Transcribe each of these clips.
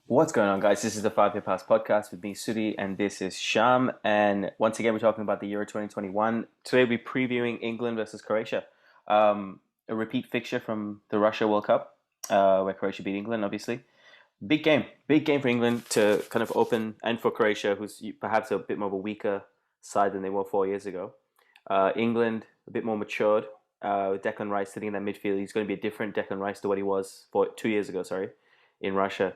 What's going on, guys? This is the 5 Year Pass podcast with me, Suddy, and this is Sham. And once again, we're talking about the Euro 2021. Today, we're previewing England versus Croatia, a repeat fixture from the Russia World Cup, where Croatia beat England, obviously. Big game for England to kind of open, and for Croatia, who's perhaps a bit more of a weaker side than they were 4 years ago. England, a bit more matured, with Declan Rice sitting in that midfield. He's going to be a different Declan Rice to what he was 2 years ago, in Russia.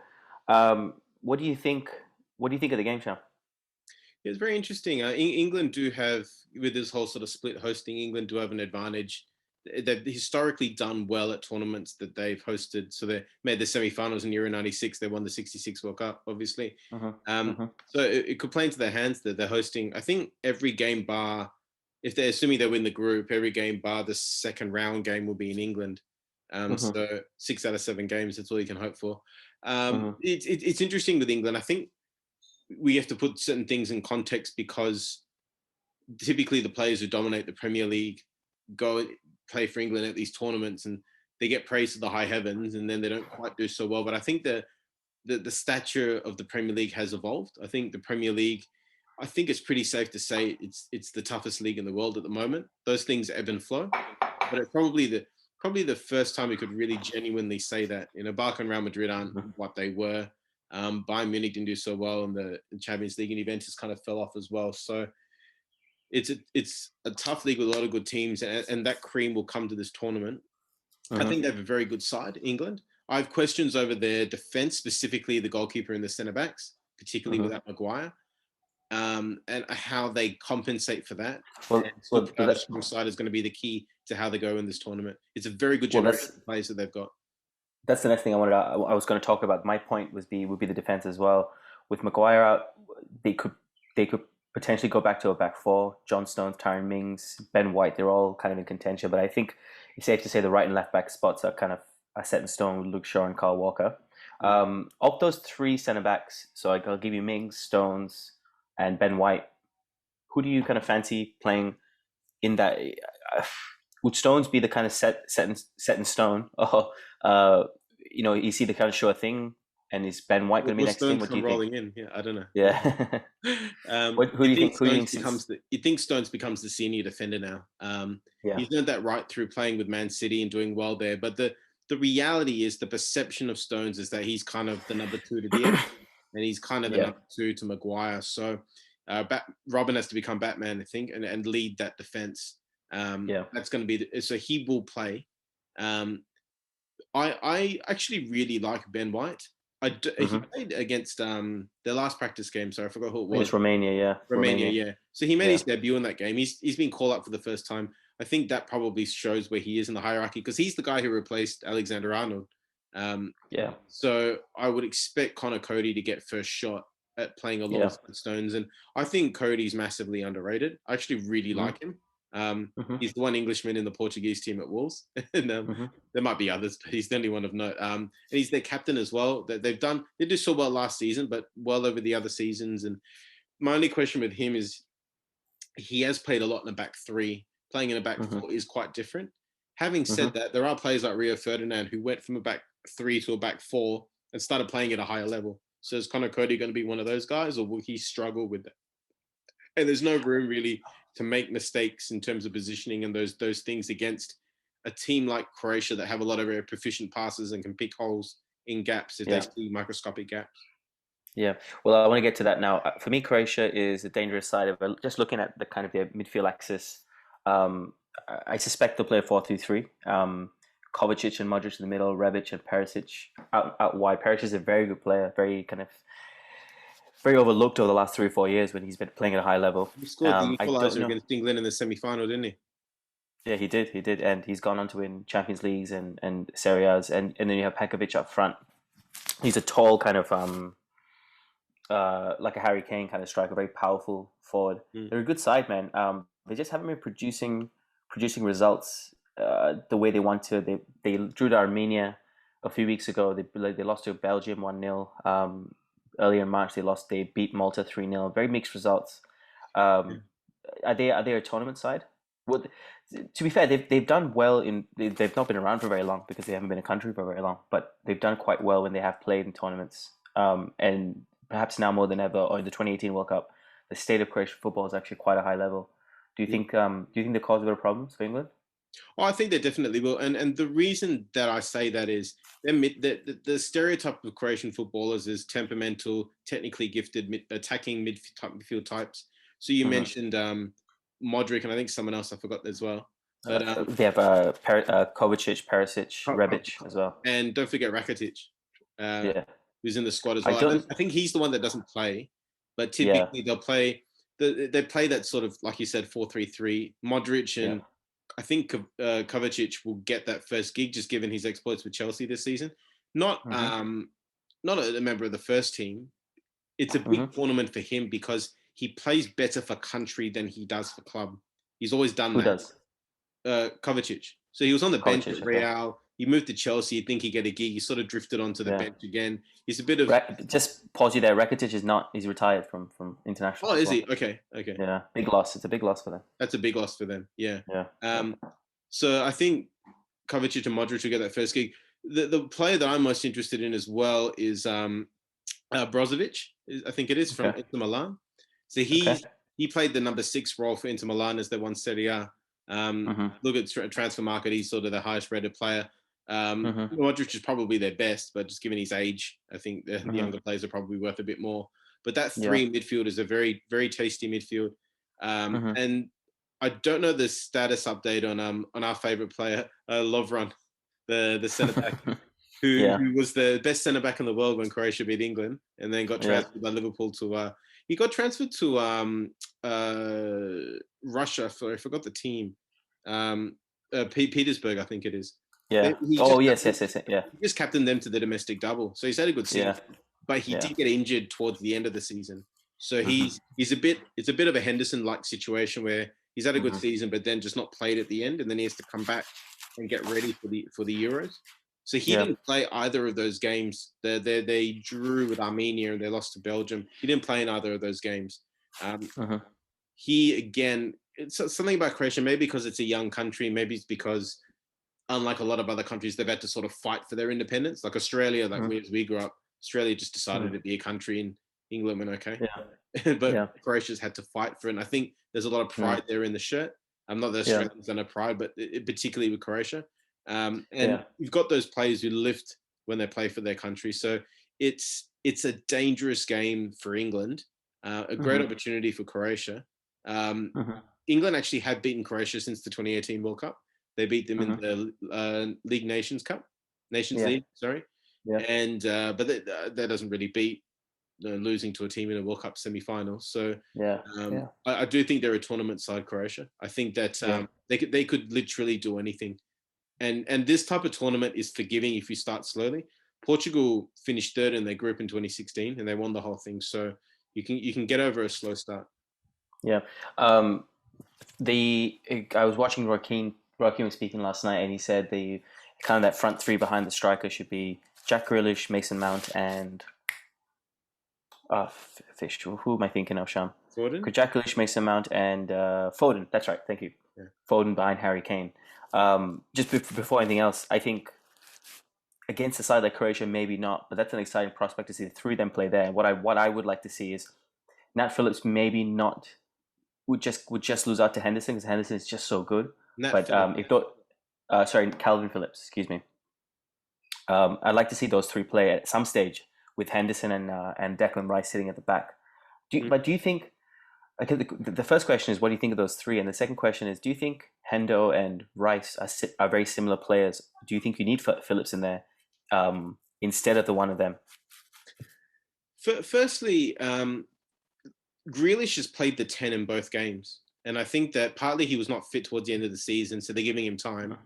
What do you think? What do you think of the game, Sean? It's very interesting. England do have, with this whole sort of split hosting, England do have an advantage. They've historically done well at tournaments that they've hosted. So they made the semi-finals in Euro 96. They won the 66 World Cup, obviously. So it could play into their hands that they're hosting, I think, every game bar, if they're assuming they win the group, every game bar the second round game will be in England. So 6 out of 7 games, that's all you can hope for. It's interesting with England. I think we have to put certain things in context because typically the players who dominate the Premier League go play for England at these tournaments and they get praised to the high heavens and then they don't quite do so well. But I think the stature of the Premier League has evolved. I think the Premier League, I think it's pretty safe to say it's the toughest league in the world at the moment. Those things ebb and flow, but it's probably the first time we could really genuinely say that. Barca and Real Madrid aren't what they were. Bayern Munich didn't do so well in the Champions League, and Juventus kind of fell off as well. So it's a tough league with a lot of good teams, and that cream will come to this tournament. I think they have a very good side, England. I have questions over their defence, specifically the goalkeeper and the centre-backs, particularly without Maguire, and how they compensate for that. The strong side is going to be the key to how they go in this tournament. It's a very good generation of players that they've got. That's the next thing I was going to talk about. My point would be the defense as well. With Maguire out, they could potentially go back to a back four. John Stones, Tyrone Mings, Ben White, they're all kind of in contention. But I think it's safe to say the right and left back spots are kind of set in stone with Luke Shaw and Kyle Walker. Of those 3 centre backs, so I'll give you Mings, Stones, and Ben White. Who do you kind of fancy playing in that? Would Stones be the kind of set in stone? You see the kind of sure thing, and is Ben White going to be next to him? What do you rolling think? In, yeah, I don't know. Yeah. Who do you think? You think Stones becomes the senior defender now? He's learned that right through playing with Man City and doing well there. But the reality is, the perception of Stones is that he's kind of the number 2 to Diaz, and he's kind of the number 2 to Maguire. So Robin has to become Batman, I think, and lead that defense. That's going to be so he will play. I actually really like Ben White. He played against their last practice game, so I forgot who it was. It's Romania, yeah. So he made his debut in that game. He's been called up for the first time. I think that probably shows where he is in the hierarchy because he's the guy who replaced Alexander Arnold. So I would expect Connor Cody to get first shot at playing alongside Stones, and I think Cody's massively underrated. I actually really like him. He's the one Englishman in the Portuguese team at Wolves, and there might be others, but he's the only one of note. And he's their captain as well. They did so well last season, but well over the other seasons. And my only question with him is he has played a lot in a back 3. Playing in a back 4 is quite different. Having said that, there are players like Rio Ferdinand who went from a back 3 to a back 4 and started playing at a higher level. So is Connor Cody going to be one of those guys, or will he struggle with that? And there's no room really to make mistakes in terms of positioning and those things against a team like Croatia that have a lot of very proficient passes and can pick holes in gaps if they see microscopic gaps. Yeah, well, I want to get to that now. For me, Croatia is a dangerous side of it. Just looking at the kind of their midfield axis, I suspect they'll play a 4-3-3. Kovacic and Modric in the middle, Rebic and Perisic out wide. Perisic is a very good player, very overlooked over the last 3 or 4 years when he's been playing at a high level. He scored the equaliser against England in the semi-final, didn't he? Yeah, he did, and he's gone on to win Champions Leagues and Serie A's, and then you have Pekovic up front. He's a tall kind of like a Harry Kane kind of striker, very powerful forward. They're a good side, man. They just haven't been producing results the way they want to. They drew to Armenia a few weeks ago. They lost to Belgium 1-0. Earlier in March, they beat Malta 3-0. Very mixed results. Are they a tournament side? Well, to be fair, they've done well they've not been around for very long because they haven't been a country for very long, but they've done quite well when they have played in tournaments. And perhaps now more than ever, or in the 2018 World Cup, the state of Croatian football is actually quite a high level. Do you think they cause a bit of problems for England? Well, I think they definitely will, and the reason that I say that is the stereotype of Croatian footballers is temperamental, technically gifted, attacking midfield types. So you Hmm. mentioned Modric, and I think someone else I forgot as well. But They have Kovacic, Perisic, Rebic as well. and don't forget Rakitic, uh, Yeah, who's in the squad as I well. don't. I think he's the one that doesn't play, but Yeah, typically they'll play. They play that sort of like you said 4-3-3. Modric yeah. and I think Kovacic will get that first gig just given his exploits with Chelsea this season. Not Hmm. not a member of the first team. It's a big Hmm. tournament for him because he plays better for country than he does for club. He's always done Who that. does? Kovacic. So he was on the bench Kovacic. at Okay. Real. He moved to Chelsea. You think he'd get a gig. He sort of drifted onto the Yeah. bench again. He's a bit of. Just pause you there. Rakitic is not. He's retired from international Oh, is he? football. Okay, okay. Yeah, big loss. It's a big loss for them. That's a big loss for them. Yeah. Yeah. Yeah. Um, so I think Kovacic and Modric will get that first gig. The player that I'm most interested in as well is Brozovic. I think it is from Okay. Inter Milan. So Okay. he played the number 6 role for Inter Milan as they won Serie A. Hmm. Look at transfer market; he's sort of the highest rated player. Hmm. Modric is probably their best, but just given his age, I think the Hmm. younger players are probably worth a bit more. But that Yeah. three midfield is a very, very tasty midfield. Hmm. And I don't know the status update on our favorite player, Lovren, the centre back, Yeah. who was the best centre back in the world when Croatia beat England, and then got Yeah. transferred by Liverpool to. He got transferred to Russia for I forgot the team, Petersburg, I think it is. Yeah. He Oh just yes, yes, yes. Yeah. he just captained them to the domestic double, so he's had a good season. Yeah. But he Yeah. did get injured towards the end of the season, so Hmm. he's a bit it's a bit of a Henderson-like situation where he's had a good Hmm. season, but then just not played at the end, and then he has to come back and get ready for the Euros. So he Yeah. didn't play either of those games. They drew with Armenia and they lost to Belgium. He didn't play in either of those games. Um, Hmm. he again, it's something about Croatia. Maybe because it's a young country. Maybe it's because unlike a lot of other countries, they've had to sort of fight for their independence. Like Australia, like Hmm. we grew up, Australia just decided Hmm. to be a country, and England went okay. Yeah. But Yeah. Croatia's had to fight for it. And I think there's a lot of Mm. pride there in the shirt. I'm not the Yeah. Australians don't have pride, but particularly with Croatia. And Yeah. you've got those players who lift when they play for their country. So it's a dangerous game for England, a great Hmm. opportunity for Croatia. Um, Hmm. England actually have beaten Croatia since the 2018 World Cup. They beat them in Hmm. the League Nations Cup, Nations Yeah. League, sorry. Yeah. And but that doesn't really beat losing to a team in a World Cup semi-final. So Yeah. Yeah. I do think they're a tournament side, Croatia. I think that Yeah. they could literally do anything. And this type of tournament is forgiving if you start slowly. Portugal finished third in their group in 2016, and they won the whole thing. So you can get over a slow start. Yeah. Um, I was watching Joaquin. Joaquin was speaking last night, and he said the kind of that front three behind the striker should be Jack Grealish, Mason Mount, and Fish. Who am I thinking of, Sham? Jordan? Jack Grealish, Mason Mount, and Foden. That's right. Thank you. Yeah. Foden behind Harry Kane. Just before anything else, I think against a side like Croatia, maybe not, but that's an exciting prospect to see the three of them play there. And what I would like to see is Nat Phillips maybe not would just lose out to Henderson because Henderson is just so good. Nat But Phillips. if not, sorry, Calvin Phillips, excuse me. I'd like to see those three play at some stage with Henderson and Declan Rice sitting at the back. But do you think? Okay, the first question is, what do you think of those three? And the second question is, do you think Hendo and Rice are very similar players? Do you think you need Phillips in there instead of the one of them? Firstly, Grealish has played the 10 in both games. And I think that partly he was not fit towards the end of the season, so they're giving him time.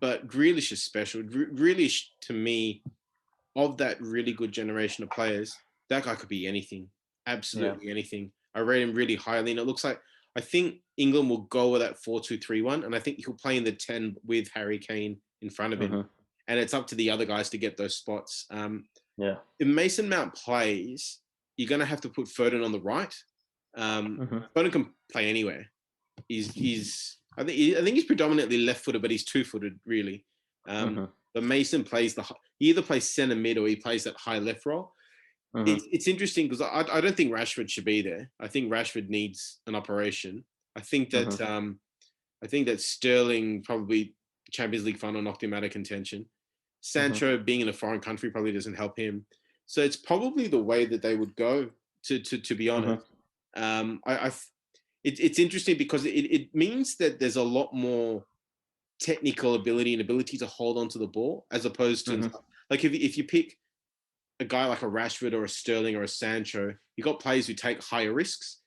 But Grealish is special. Grealish, to me, of that really good generation of players, that guy could be anything, absolutely anything. I rate him really highly, and it looks like I think England will go with that 4-2-3-1, and I think he'll play in the 10 with Harry Kane in front of him, Mm-hmm. and it's up to the other guys to get those spots. Yeah. If Mason Mount plays, you're going to have to put Foden on the right. Mm-hmm. Foden can play anywhere. I think he's predominantly left-footed, but he's two-footed really. Mm-hmm. But Mason he either plays centre mid or he plays that high left role. Mm-hmm. It's interesting because I don't think Rashford should be there. I think Rashford needs an operation. I think that Mm-hmm. Sterling probably Champions League final knocked him out of contention. Mm-hmm. Sancho being in a foreign country probably doesn't help him. So it's probably the way that they would go. To be honest, it's interesting because it means that there's a lot more technical ability and ability to hold onto the ball as opposed to Mm-hmm. like if you pick a guy like a Rashford or a Sterling or a Sancho, you got players who take higher risks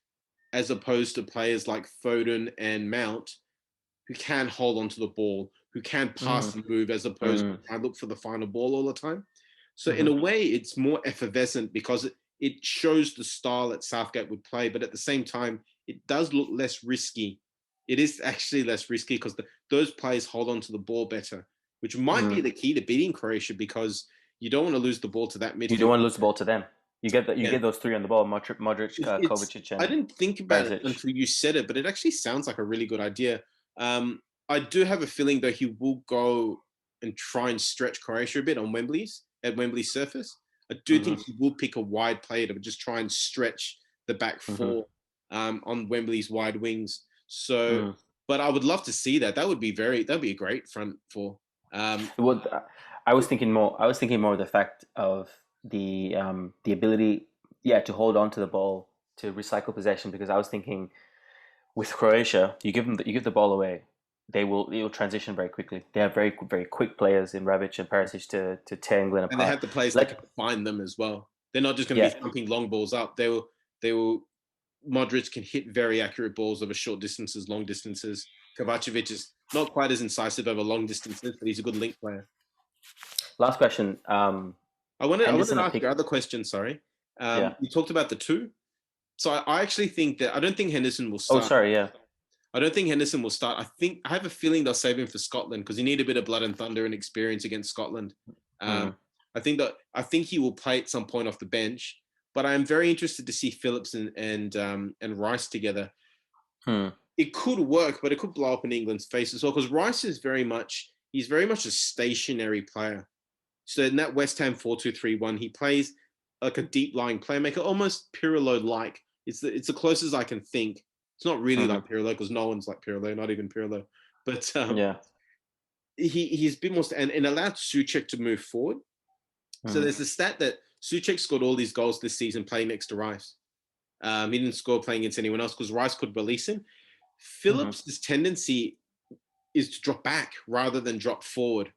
as opposed to players like Foden and Mount who can hold onto the ball, who can pass and move as opposed to try and look for the final ball all the time. So in Mm-hmm. a way, it's more effervescent because it shows the style that Southgate would play, but at the same time, it does look less risky. It is actually less risky because those players hold onto the ball better, which might be Mm-hmm. the key to beating Croatia because you don't want to lose the ball to that You don't midfield. want to lose the ball to them. You get that. You Yeah. get those three on the ball: Modric, It's Kovacic, I and didn't think about it Perisic. until you said it, but it actually sounds like a really good idea. I do have a feeling that he will go and try and stretch Croatia a bit on Wembley's surface. I do Mm-hmm. think he will pick a wide player to just try and stretch the back Mm-hmm. four on Wembley's wide wings. So, Mm. but I would love to see that. That'd be a great front four. Well, I was thinking more. I was thinking more of the fact of the ability, yeah, to hold on to the ball, to recycle possession. Because I was thinking with Croatia, you give the ball away, it will transition very quickly. They have very quick players in Rebic and Perisic to tear England And they apart. have the players that Like, can find them as well. They're not just going to yeah, be thumping long balls up. They will. Modric can hit very accurate balls over short distances, long distances. Kovacevic is not quite as incisive over long distances, but he's a good link player. last question. I wanted Henderson to at ask your pick. other question. Sorry, Yeah. you talked about the two. So I actually think that I don't think Henderson will Oh, start. sorry. Yeah. I don't think Henderson will start. I have a feeling they'll save him for Scotland because he need a bit of blood and thunder and experience against Scotland. Mm. I think he will play at some point off the bench. But I am very interested to see Phillips and Rice together. Hmm. It could work, but it could blow up in England's face as well because Rice is he's very much a stationary player. So in that West Ham 4-2-3-1, he plays like a deep lying playmaker, almost Pirlo like. It's the closest I can think. It's not really Mm-hmm. like Pirlo because no one's like Pirlo, not even Pirlo. But Yeah. he's a bit more and allowed Suchek to move forward. So Mm-hmm. there's a stat that Suchek scored all these goals this season playing next to Rice. He didn't score playing against anyone else because Rice could release him. Mm-hmm. Phillips' tendency is to drop back rather than drop forward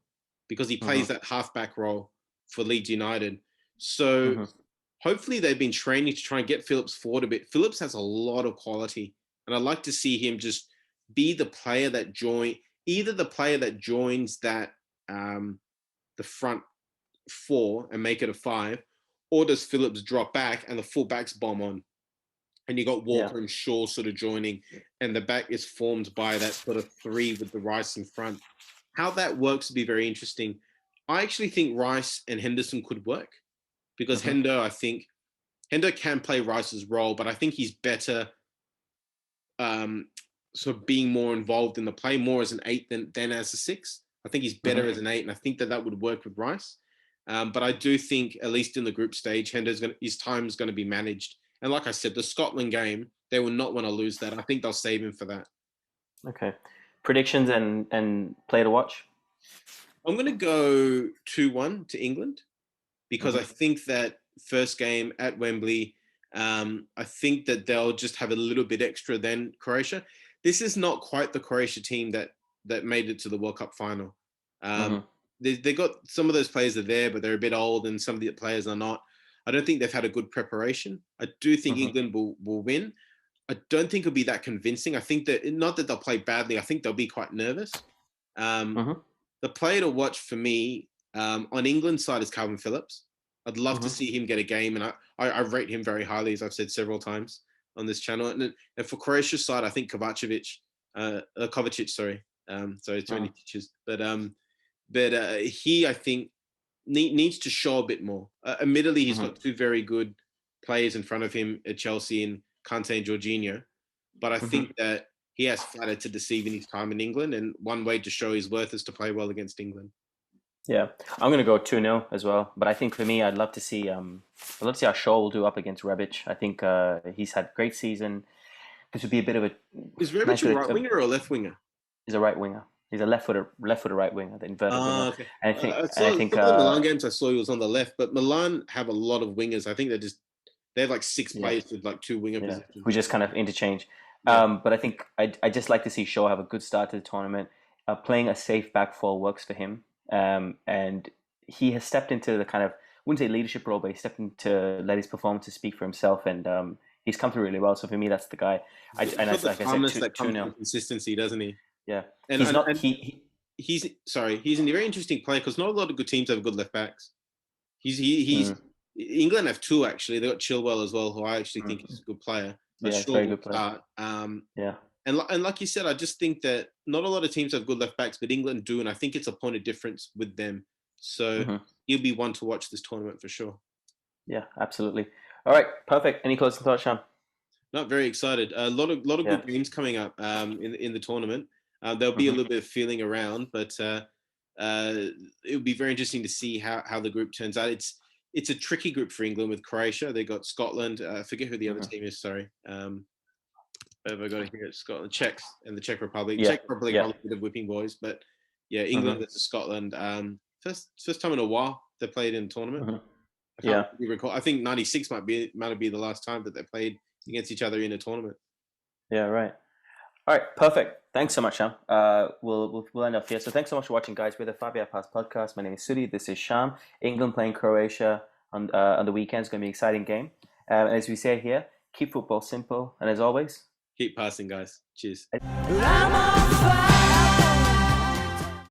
because he Mm-hmm. plays that halfback role for Leeds United. So Mm-hmm. hopefully they've been training to try and get Phillips forward a bit. Phillips has a lot of quality, and I'd like to see him just be the player that either the player that joins that the front four and make it a five, or does Phillips drop back and the fullbacks bomb on? And you got Yeah. Walker and Shaw sort of joining, and the back is formed by that sort of three with the Rice in front. How that works would be very interesting. I actually think Rice and Henderson could work because Mm-hmm. Hendo can play Rice's role, but I think he's better sort of being more involved in the play, more as an eight than as a six. I think he's better Mm-hmm. as an eight, and I think that would work with Rice. But I do think, at least in the group stage, his time is going to be managed. And like I said, the Scotland game, they will not want to lose that. I think they'll save him for that. Okay. Predictions and play to watch. I'm going to go 2-1 to England because Mm-hmm. I think that first game at Wembley, I think that they'll just have a little bit extra than Croatia. This is not quite the Croatia team that made it to the World Cup final. Um, Mm-hmm. they got some of those players are there, but they're a bit old, and some of the players are not. I don't think they've had a good preparation. I do think Mm-hmm. England will win. I don't think it'll be that convincing. I think that not that they'll play badly. I think they'll be quite nervous. Um, Mm-hmm. the player to watch for me on England's side is Kalvin Phillips. I'd love to Mm-hmm. see him get a game, and I rate him very highly, as I've said several times on this channel. And for Croatia's side, I think Kovacic, sorry, sorry, too many Mm-hmm. teachers, but he, I think, needs to show a bit more. Admittedly, he's Mm-hmm. got two very good players in front of him at Chelsea in Kante and Jorginho, but I Mm-hmm. think that he has flattered to deceive in his time in England, and one way to show his worth is to play well against England. Yeah, I'm going to go 2-0 as well. But I think for me, I'd love to see how Shaw will do up against Rebic. I think he's had a great season. This would be a bit of a Is Rebic nice a bit right winger or a left winger? he's a right winger. He's a left footer right winger, the inverted winger. Okay. And I think I and I saw think some of the Milan games. I saw he was on the left, but Milan have a lot of wingers. I think they have like 6 yeah, players with like 2 winger yeah, positions. we just kind of interchange. Yeah. But I think I just like to see Shaw have a good start to the tournament. Playing a safe back four works for him. And he has stepped into the kind of, I wouldn't say leadership role, but he stepped into let his performances speak for himself, and he's come through really well. So for me, that's the guy. He's got the Like I said, calmness two that two comes from nil. consistency, doesn't he? Yeah, And he's and, not and he's he's a very interesting player because not a lot of good teams have good left backs. He's mm, England have 2 actually. They got Chilwell as well, who I actually think mm, is a good player. A yeah, it's a short very good player. start. Yeah, And like you said, I just think that not a lot of teams have good left backs, but England do, and I think it's a point of difference with them. So hmm he'll be one to watch this tournament for sure. yeah, absolutely. All right, perfect. Any closing thoughts, Sean? Not very excited. A lot of Yeah. good games coming up in the tournament. There'll be a hmm little bit of feeling around, but it'll be very interesting to see how the group turns out. It's a tricky group for England with Croatia. They got Scotland. I forget who the other hmm team is. Sorry. Have I got it here? It's Scotland, Czechs, and the Czech Republic. Yeah, Czech Republic are yeah. a bit of whipping boys, but yeah, hmm England versus Scotland. First time in a while they played in a tournament. hmm I can't Yeah. really recall. I think '96 might be the last time that they played against each other in a tournament. Yeah, right. All right, perfect. Thanks so much, Sham. We'll end up here. So thanks so much for watching, guys. We're the 5 Pass podcast. My name is Suddy. This is Sham. England playing Croatia on the weekend. It's going to be an exciting game. And as we say here, keep football simple. And as always, Keep passing, guys. Cheers. I'm on fire.